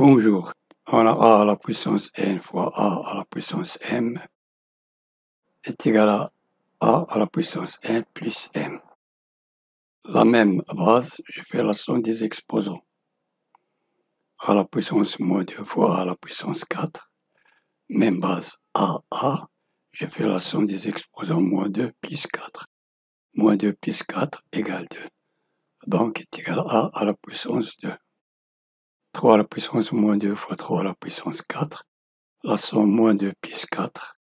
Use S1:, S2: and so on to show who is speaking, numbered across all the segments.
S1: Bonjour, on a a à la puissance n fois a à la puissance m est égal à a à la puissance n plus m. La même base, je fais la somme des exposants. A à la puissance moins 2 fois a à la puissance 4. Même base a, je fais la somme des exposants moins 2 plus 4. Moins 2 plus 4 égale 2. Donc est égal à la puissance 2. 3 à la puissance moins 2 fois 3 à la puissance 4. La somme moins 2 plus 4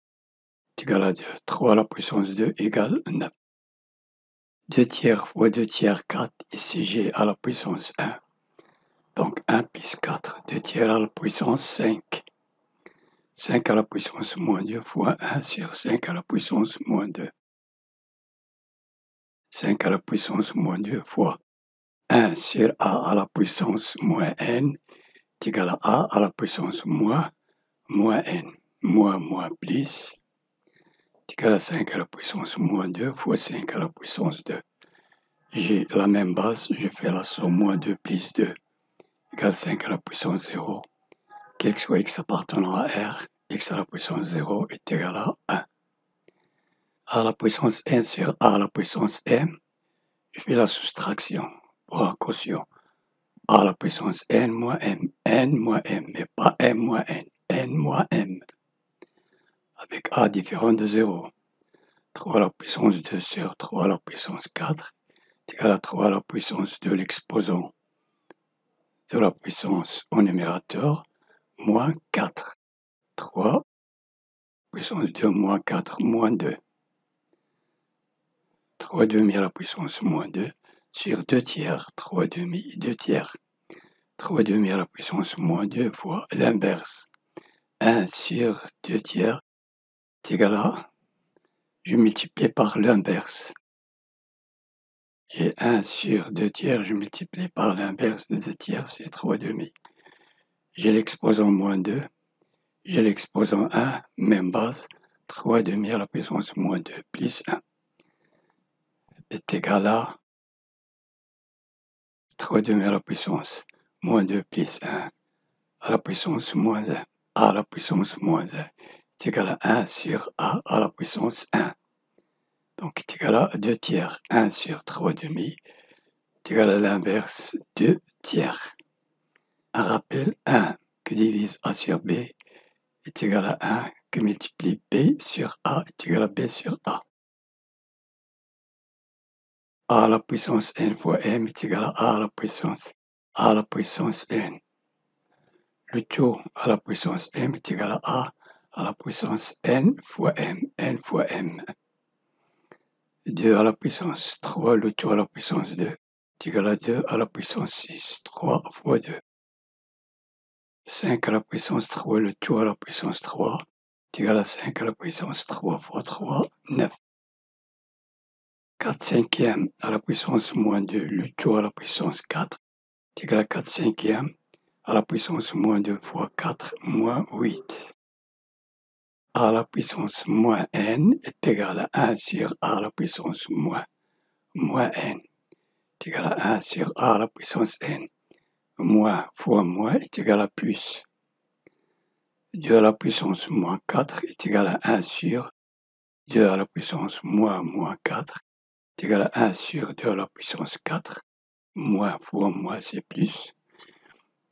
S1: est égal à 2. 3 à la puissance 2 égale 9. 2 tiers fois 2 tiers 4, ici j'ai à la puissance 1. Donc 1 plus 4, 2 tiers à la puissance 5. 5 à la puissance moins 2 fois 1 sur 5 à la puissance moins 2. 5 à la puissance moins 2 fois 1 sur a à la puissance moins n est égal à a à la puissance moins n. Moins plus est égal à 5 à la puissance moins 2 fois 5 à la puissance 2. J'ai la même base, je fais la somme moins 2 plus 2 égale 5 à la puissance 0. Quel que soit x appartenant à R, x à la puissance 0 est égal à 1. A à la puissance n sur a à la puissance m, je fais la soustraction pour un quotient. A à la puissance n moins m, mais pas m moins n moins m. Avec a différent de 0. 3 à la puissance 2 sur 3 à la puissance 4 est égal à 3 à la puissance de l'exposant de la puissance au numérateur moins 4. 3 puissance 2 moins 4 moins 2. 3 demi à la puissance moins 2 sur 2 tiers. 3 demi, 2 tiers. 3 demi à la puissance moins 2 fois l'inverse. 1 sur 2 tiers est égal à, je multiplie par l'inverse. Et 1 sur 2 tiers, je multiplie par l'inverse de 2 tiers, c'est 3 demi. J'ai l'exposant moins 2. J'ai l'exposant 1, même base, 3 demi à la puissance moins 2 plus 1 est égal à 3 demi à la puissance moins 2 plus 1 à la puissance moins 1. A à la puissance moins 1 est égal à 1 sur a à la puissance 1. Donc est égal à 2 tiers. 1 sur 3 demi est égal à l'inverse 2 tiers. Un rappel, 1 que divise a sur b est égal à 1 que multiplie b sur a est égal à b sur a. A à la puissance n fois m est égal à a à la puissance n. Le tout à la puissance m est égal à la puissance n fois m, 2 à la puissance 3, le tout à la puissance 2 est égal à 2 à la puissance 6, 3 fois 2. 5 à la puissance 3, le tout à la puissance 3 est égal à 5 à la puissance 3 fois 3, 9. 4 cinquièmes à la puissance moins 2, le tout à la puissance 4 est égal à 4 cinquièmes à la puissance moins 2 fois 4 moins 8. A à la puissance moins n est égal à 1 sur a à la puissance moins n est égal à 1 sur a à la puissance n. Moins fois moins est égal à plus. 2 à la puissance moins 4 est égal à 1 sur 2 à la puissance moins 4 est égal à 1 sur 2 à la puissance 4. Moins fois moins c'est plus.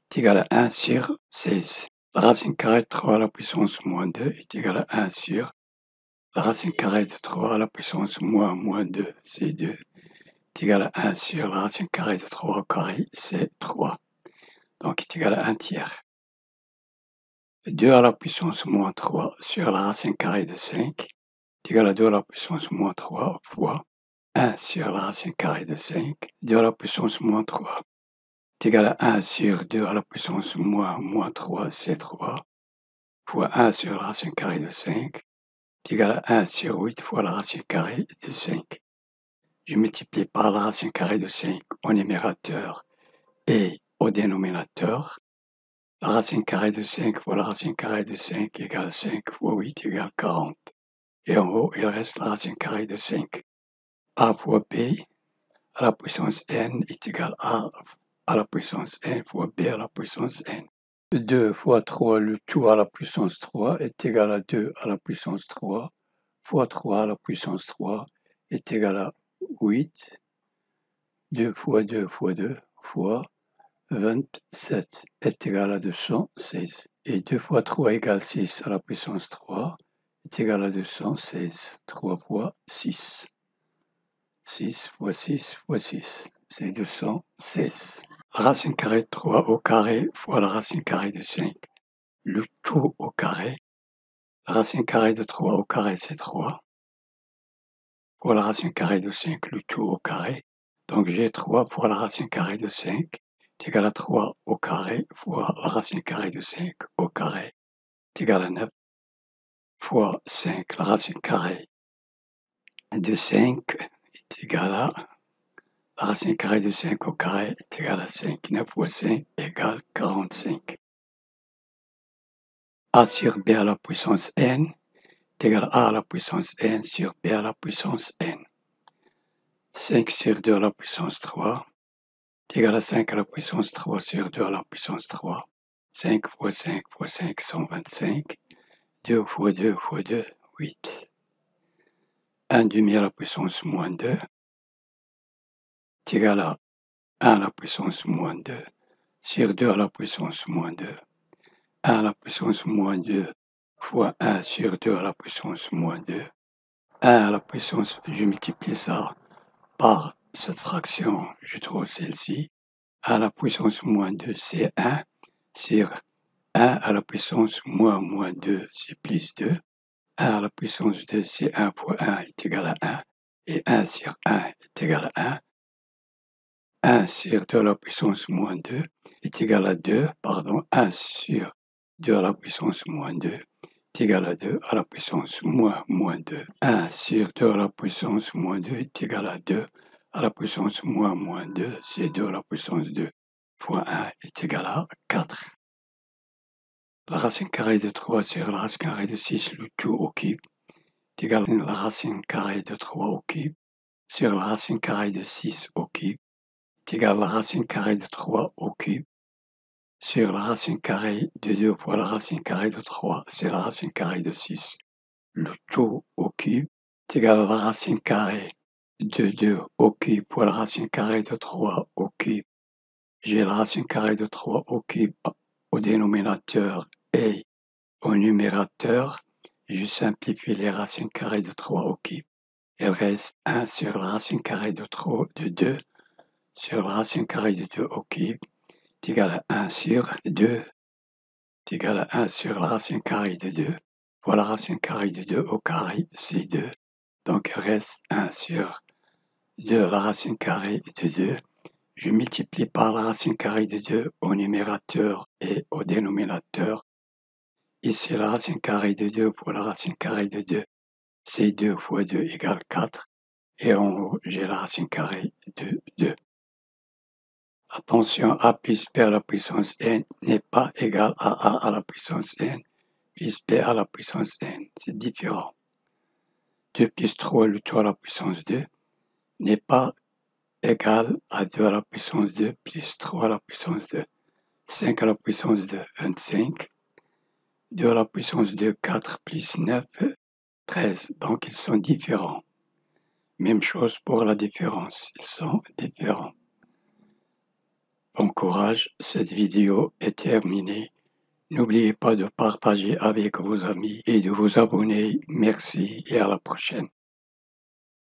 S1: Est égal à 1 sur 16. La racine carrée de 3 à la puissance moins 2 est égal à 1 sur la racine carrée de 3 à la puissance moins 2, c'est 2, est égal à 1 sur la racine carrée de 3 au carré, c'est 3. Donc est égal à 1 tiers. 2 à la puissance moins 3 sur la racine carrée de 5 est égal à 2 à la puissance moins 3 fois 1 sur la racine carrée de 5, 2 à la puissance moins 3 est égal à 1 sur 2 à la puissance moins 3, c'est 3, fois 1 sur la racine carrée de 5 est égal à 1 sur 8 fois la racine carrée de 5. Je multiplie par la racine carrée de 5 au numérateur et au dénominateur. La racine carrée de 5 fois la racine carrée de 5 égale 5 fois 8 égale 40. Et en haut, il reste la racine carrée de 5. A fois b à la puissance n est égal à la puissance n fois b à la puissance n. 2 fois 3, le tout à la puissance 3 est égal à 2 à la puissance 3 fois 3 à la puissance 3 est égal à 8. 2 fois 2 fois 2 fois 27 est égal à 216. Et 2 fois 3 égale 6 à la puissance 3 est égal à 216. 3 fois 6. 6 fois 6 fois 6, c'est 216. La racine carrée de 3 au carré fois la racine carrée de 5, le tout au carré. La racine carrée de 3 au carré, c'est 3. Fois la racine carrée de 5, le tout au carré. Donc j'ai 3 fois la racine carrée de 5 est égal à 3 au carré fois la racine carrée de 5 au carré est égal à 9 fois 5. La racine carrée de 5 est égal à la racine carrée de 5 au carré est égal à 5. 9 fois 5 égale 45. A sur B à la puissance n est égal à A à la puissance n sur B à la puissance n. 5 sur 2 à la puissance 3 est égal à 5 à la puissance 3 sur 2 à la puissance 3. 5 fois 5 fois 5, 125. 2 fois 2 fois 2, 8. 1 demi à la puissance moins 2 est égal à 1 à la puissance moins 2 sur 2 à la puissance moins 2. 1 à la puissance moins 2 fois 1 sur 2 à la puissance moins 2. 1 à la puissance, je multiplie ça par cette fraction, je trouve celle-ci. 1 à la puissance moins 2, c'est 1 sur 1 à la puissance moins 2, c'est plus 2. 1 à la puissance 2, c'est 1 fois 1 est égal à 1. Et 1 sur 1 est égal à 1. 1 sur 2 à la puissance moins 2 est égal à 2. Pardon, 1 sur 2 à la puissance moins 2 est égal à 2 à la puissance moins 2. 1 sur 2 à la puissance moins 2 est égal à 2 à la puissance moins 2. C'est 2 à la puissance 2 fois 1 est égal à 4. La racine carrée de 3 sur la racine carrée de 6, le tout au cube, est égal à la racine carrée de 3 au cube sur la racine carrée de 6 au cube, est égal à la racine carrée de 3 au cube sur la racine carrée de 2 fois la racine carrée de 3, c'est la racine carrée de 6. Le tout au cube est égal à la racine carrée de 2 au cube fois la racine carrée de 3 au cube. J'ai la racine carrée de 3 au cube au dénominateur et au numérateur. Je simplifie les racines carrées de 3 au cube. Il reste 1 sur la racine carrée de 2 sur la racine carrée de 2 au cube est égal à 1 sur 2 est égal à 1 sur la racine carrée de 2 fois la racine carrée de 2 au carré, c'est 2. Donc il reste 1 sur 2 la racine carrée de 2. Je multiplie par la racine carrée de 2 au numérateur et au dénominateur. Ici, la racine carrée de 2 fois la racine carrée de 2, c'est 2 fois 2 égale 4. Et en haut, j'ai la racine carrée de 2. Attention, a plus b à la puissance n n'est pas égal à a à la puissance n plus b à la puissance n. C'est différent. 2 plus 3, le tout à la puissance 2, n'est pas égal à 2 à la puissance 2 plus 3 à la puissance 2. 5 à la puissance 2, 25. 2 à la puissance 2, 4 plus 9, 13. Donc ils sont différents. Même chose pour la différence, ils sont différents. Bon courage, cette vidéo est terminée. N'oubliez pas de partager avec vos amis et de vous abonner. Merci et à la prochaine.